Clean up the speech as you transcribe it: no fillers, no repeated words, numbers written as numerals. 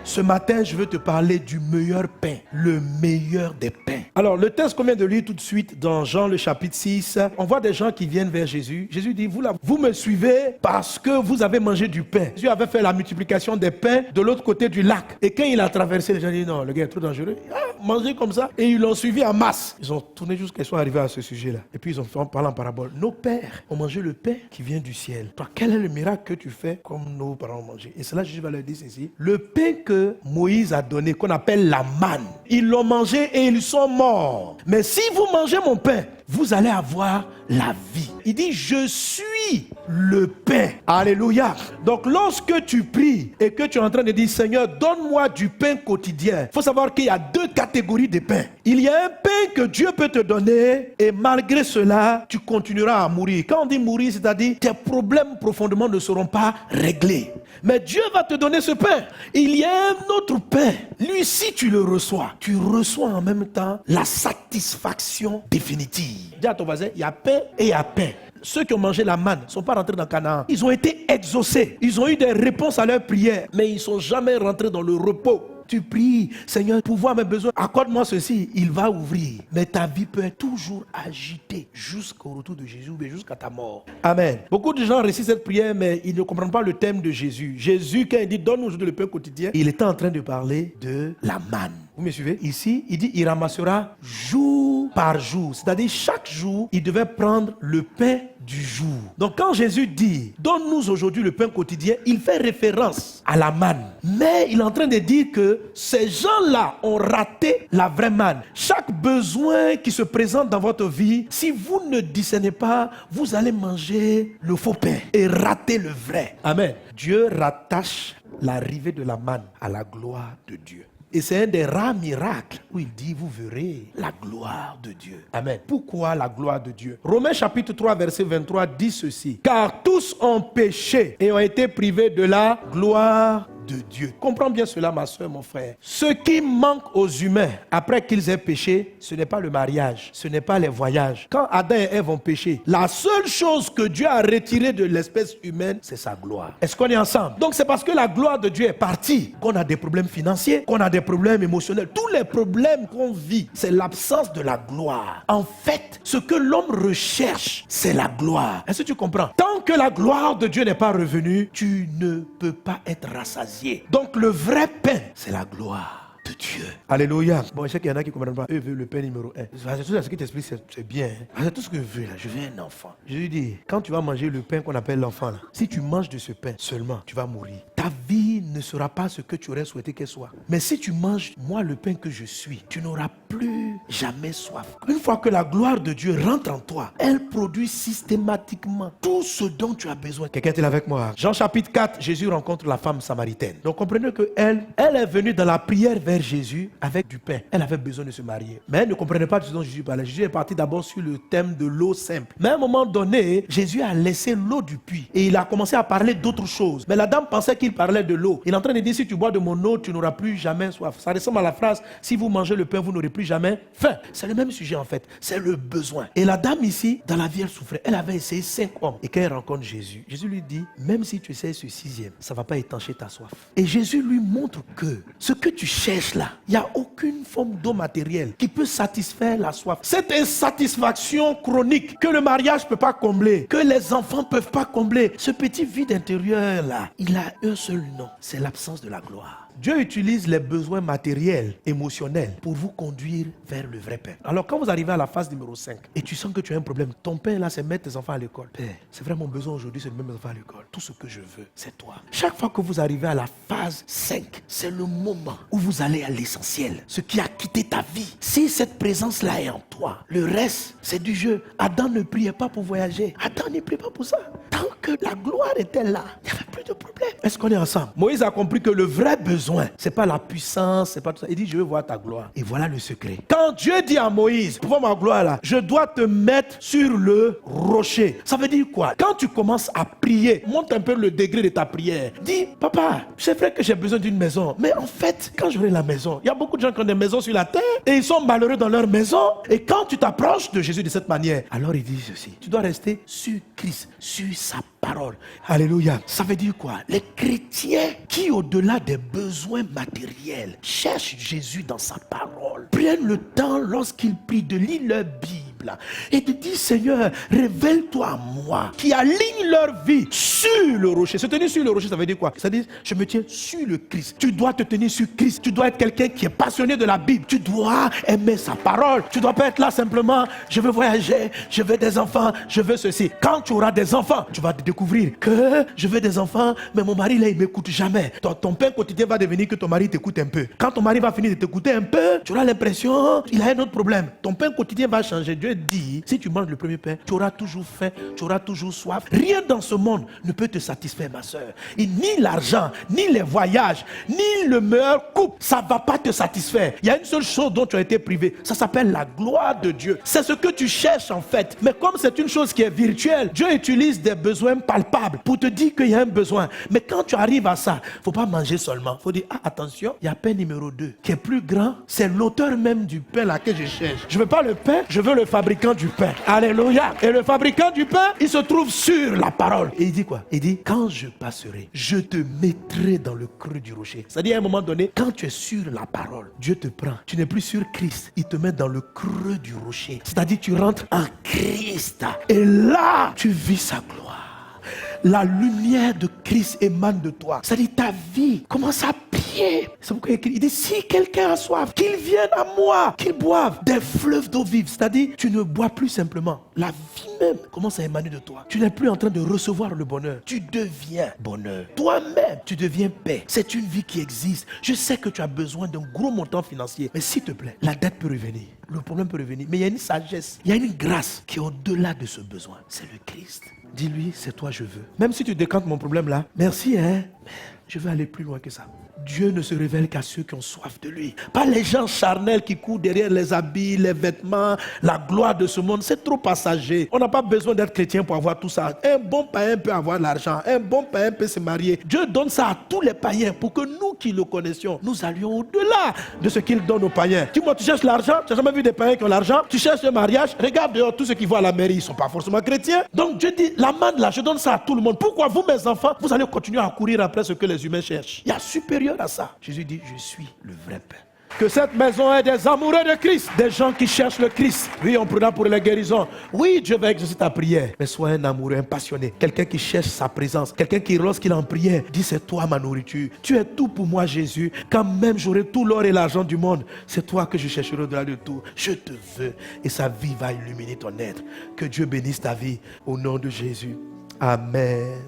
Ce matin, je veux te parler du meilleur pain, le meilleur des pains. Alors, le texte qu'on vient de lire tout de suite dans Jean le chapitre 6, on voit des gens qui viennent vers Jésus. Jésus dit, vous me suivez parce que vous avez mangé du pain. Jésus avait fait la multiplication des pains de l'autre côté du lac. Et quand il a traversé, les gens disent, non, le gars est trop dangereux. Manger comme ça. Et ils l'ont suivi en masse. Ils ont tourné jusqu'à ce qu'ils sont arrivés à ce sujet-là. Et puis ils ont fait en parlant en parabole. Nos pères ont mangé le pain qui vient du ciel. Toi, quel est le miracle que tu fais comme nos parents ont mangé? Et cela, Jésus va leur dire ceci. Le pain que Moïse a donné, qu'on appelle la manne, ils l'ont mangé et ils sont morts. Mais si vous mangez mon pain, vous allez avoir la vie. Il dit, je suis le pain. Alléluia. Donc lorsque tu pries et que tu es en train de dire, Seigneur, donne-moi du pain quotidien. Il faut savoir qu'il y a deux catégories de pain. Il y a un pain que Dieu peut te donner et malgré cela, tu continueras à mourir. Quand on dit mourir, c'est-à-dire tes problèmes profondément ne seront pas réglés. Mais Dieu va te donner ce pain. Il y a un autre pain. Lui, si tu le reçois, tu reçois en même temps la satisfaction définitive. Dis à ton voisin, il y a pain et il y a pain. Ceux qui ont mangé la manne ne sont pas rentrés dans Canaan. Ils ont été exaucés. Ils ont eu des réponses à leurs prières. Mais ils ne sont jamais rentrés dans le repos. Tu pries, Seigneur, pour voir mes besoins, accorde-moi ceci, il va ouvrir. Mais ta vie peut être toujours agitée jusqu'au retour de Jésus, mais jusqu'à ta mort. Amen. Beaucoup de gens récitent cette prière, mais ils ne comprennent pas le thème de Jésus. Jésus, quand il dit, donne-nous aujourd'hui le pain quotidien, il était en train de parler de la manne. Vous me suivez? Ici, il dit, il ramassera jour par jour. C'est-à-dire, chaque jour, il devait prendre le pain du jour. Donc, quand Jésus dit, donne-nous aujourd'hui le pain quotidien, il fait référence à la manne. Mais il est en train de dire que ces gens-là ont raté la vraie manne. Chaque besoin qui se présente dans votre vie, si vous ne discernez pas, vous allez manger le faux pain et rater le vrai. Amen. Dieu rattache l'arrivée de la manne à la gloire de Dieu. Et c'est un des rares miracles où il dit, vous verrez la gloire de Dieu. Amen. Pourquoi la gloire de Dieu? Romains chapitre 3 verset 23 dit ceci. Car tous ont péché et ont été privés de la gloire de Dieu. Comprends bien cela, ma soeur, mon frère. Ce qui manque aux humains après qu'ils aient péché, ce n'est pas le mariage, ce n'est pas les voyages. Quand Adam et Ève ont péché, la seule chose que Dieu a retirée de l'espèce humaine, c'est sa gloire. Est-ce qu'on est ensemble? Donc c'est parce que la gloire de Dieu est partie qu'on a des problèmes financiers, qu'on a des problèmes émotionnels. Tous les problèmes qu'on vit, c'est l'absence de la gloire. En fait, ce que l'homme recherche, c'est la gloire. Est-ce que tu comprends? Tant que la gloire de Dieu n'est pas revenue, tu ne peux pas être rassasié. Donc le vrai pain, c'est la gloire de Dieu. Alléluia. Bon, je sais qu'il y en a qui ne comprennent pas. Eux veulent le pain numéro 1. Tout ce qui t'explique, c'est bien. C'est tout ce que je veux là. Je veux un enfant. Je lui dis, quand tu vas manger le pain qu'on appelle l'enfant, là, si tu manges de ce pain seulement, tu vas mourir. Ta vie ne sera pas ce que tu aurais souhaité qu'elle soit. Mais si tu manges, moi, le pain que je suis, tu n'auras plus jamais soif. Une fois que la gloire de Dieu rentre en toi, elle produit systématiquement tout ce dont tu as besoin. Quelqu'un est là avec moi? Jean chapitre 4, Jésus rencontre la femme samaritaine. Donc comprenez que elle est venue dans la prière vers Jésus avec du pain. Elle avait besoin de se marier. Mais elle ne comprenait pas ce dont Jésus parlait. Jésus est parti d'abord sur le thème de l'eau simple. Mais à un moment donné, Jésus a laissé l'eau du puits et il a commencé à parler d'autres choses. Mais la dame pensait qu'il parlait de l'eau. Il est en train de dire, si tu bois de mon eau, tu n'auras plus jamais soif. Ça ressemble à la phrase, si vous mangez le pain, vous n'aurez plus jamais faim. C'est le même sujet en fait. C'est le besoin. Et la dame ici, dans la vie, elle souffrait. Elle avait essayé 5 hommes. Et quand elle rencontre Jésus, Jésus lui dit, même si tu essaies ce 6e, ça ne va pas étancher ta soif. Et Jésus lui montre que ce que tu cherches là, il n'y a aucune forme d'eau matérielle qui peut satisfaire la soif. Cette insatisfaction chronique que le mariage ne peut pas combler, que les enfants ne peuvent pas combler, ce petit vide intérieur là, il a un seul nom, c'est l'absence de la gloire. Dieu utilise les besoins matériels, émotionnels pour vous conduire vers le vrai pain. Alors quand vous arrivez à la phase numéro 5 et tu sens que tu as un problème, ton pain là c'est mettre tes enfants à l'école. Père, c'est vraiment mon besoin aujourd'hui, c'est de mettre mes enfants à l'école. Tout ce que je veux, c'est toi. Chaque fois que vous arrivez à la phase 5, c'est le moment où vous allez à l'essentiel. Ce qui a quitté ta vie. Si cette présence là est en toi, le reste c'est du jeu. Adam ne priait pas pour voyager. Adam ne priait pas pour ça. Tant que la gloire était là, il n'y avait plus de problème. Est-ce qu'on est ensemble? Moïse a compris que le vrai besoin, c'est pas la puissance, c'est pas tout ça. Il dit, je veux voir ta gloire. Et voilà le secret. Quand Dieu dit à Moïse, pour voir ma gloire là, je dois te mettre sur le rocher. Ça veut dire quoi? Quand tu commences à prier, monte un peu le degré de ta prière. Dis, papa, c'est vrai que j'ai besoin d'une maison. Mais en fait, quand j'aurai la maison, il y a beaucoup de gens qui ont des maisons sur la terre et ils sont malheureux dans leur maison. Et quand tu t'approches de Jésus de cette manière, alors il dit ceci. Tu dois rester sur Christ, sur sa parole. Alléluia. Ça veut dire quoi? Les chrétiens qui, au-delà des besoins matériels, cherchent Jésus dans sa parole, prennent le temps lorsqu'ils prient de lire leur Bible et de dire, Seigneur, révèle-toi à moi, qui aligne leur vie sur le rocher. Se tenir sur le rocher, ça veut dire quoi? Ça veut dire, je me tiens sur le Christ. Tu dois te tenir sur Christ. Tu dois être quelqu'un qui est passionné de la Bible. Tu dois aimer sa parole. Tu ne dois pas être là simplement, je veux voyager, je veux des enfants, je veux ceci. Quand tu auras des enfants, tu vas découvrir que je veux des enfants, mais mon mari là, il ne m'écoute jamais. Ton pain quotidien va devenir que ton mari t'écoute un peu. Quand ton mari va finir de t'écouter un peu, tu auras l'impression qu'il a un autre problème. Ton pain quotidien va changer. Dieu dit, si tu manges le premier pain, tu auras toujours faim, tu auras toujours soif. Rien dans ce monde ne peut te satisfaire, ma soeur. Et ni l'argent, ni les voyages, ni le meilleur couple, ça ne va pas te satisfaire. Il y a une seule chose dont tu as été privé. Ça s'appelle la gloire de Dieu. C'est ce que tu cherches en fait. Mais comme c'est une chose qui est virtuelle, Dieu utilise des besoins palpables pour te dire qu'il y a un besoin. Mais quand tu arrives à ça, il ne faut pas manger seulement. Il faut dire, ah, attention, il y a pain numéro 2 qui est plus grand. C'est l'auteur même du pain là que je cherche. Je ne veux pas le pain, je veux le fabricant du pain. Alléluia. Et le fabricant du pain, il se trouve sur la parole. Et il dit quoi? Il dit, quand je passerai, je te mettrai dans le creux du rocher. C'est-à-dire, à un moment donné, quand tu es sur la parole, Dieu te prend. Tu n'es plus sur Christ. Il te met dans le creux du rocher. C'est-à-dire, tu rentres en Christ. Et là, tu vis sa gloire. La lumière de Christ émane de toi. C'est-à-dire ta vie commence à briller. C'est pourquoi il dit, si quelqu'un a soif, qu'il vienne à moi, qu'il boive des fleuves d'eau vive. C'est-à-dire, tu ne bois plus simplement. La vie même commence à émaner de toi. Tu n'es plus en train de recevoir le bonheur. Tu deviens bonheur. Toi-même, tu deviens paix. C'est une vie qui existe. Je sais que tu as besoin d'un gros montant financier. Mais s'il te plaît, la dette peut revenir. Le problème peut revenir. Mais il y a une sagesse, il y a une grâce qui est au-delà de ce besoin. C'est le Christ. Dis-lui, c'est toi je veux. Même si tu décantes mon problème là, merci hein, je veux aller plus loin que ça. Dieu ne se révèle qu'à ceux qui ont soif de lui. Pas les gens charnels qui courent derrière les habits, les vêtements, la gloire de ce monde. C'est trop passager. On n'a pas besoin d'être chrétien pour avoir tout ça. Un bon païen peut avoir l'argent. Un bon païen peut se marier. Dieu donne ça à tous les païens pour que nous qui le connaissions, nous allions au-delà de ce qu'il donne aux païens. Dis-moi, tu cherches l'argent? Tu n'as jamais vu des païens qui ont l'argent? Tu cherches le mariage? Regarde dehors, tous ceux qui vont à la mairie, ils ne sont pas forcément chrétiens. Donc Dieu dit, la manne là, je donne ça à tout le monde. Pourquoi vous, mes enfants, vous allez continuer à courir après ce que les humains cherchent? Il y a supérieur à ça. Jésus dit, je suis le vrai pain. Que cette maison ait des amoureux de Christ, des gens qui cherchent le Christ. Oui, on prie pour les guérisons. Oui, Dieu va exaucer ta prière. Mais sois un amoureux, un passionné. Quelqu'un qui cherche sa présence. Quelqu'un qui, lorsqu'il est en prière, dit, c'est toi ma nourriture. Tu es tout pour moi, Jésus. Quand même j'aurai tout l'or et l'argent du monde, c'est toi que je chercherai au-delà de tout. Je te veux. Et sa vie va illuminer ton être. Que Dieu bénisse ta vie. Au nom de Jésus. Amen.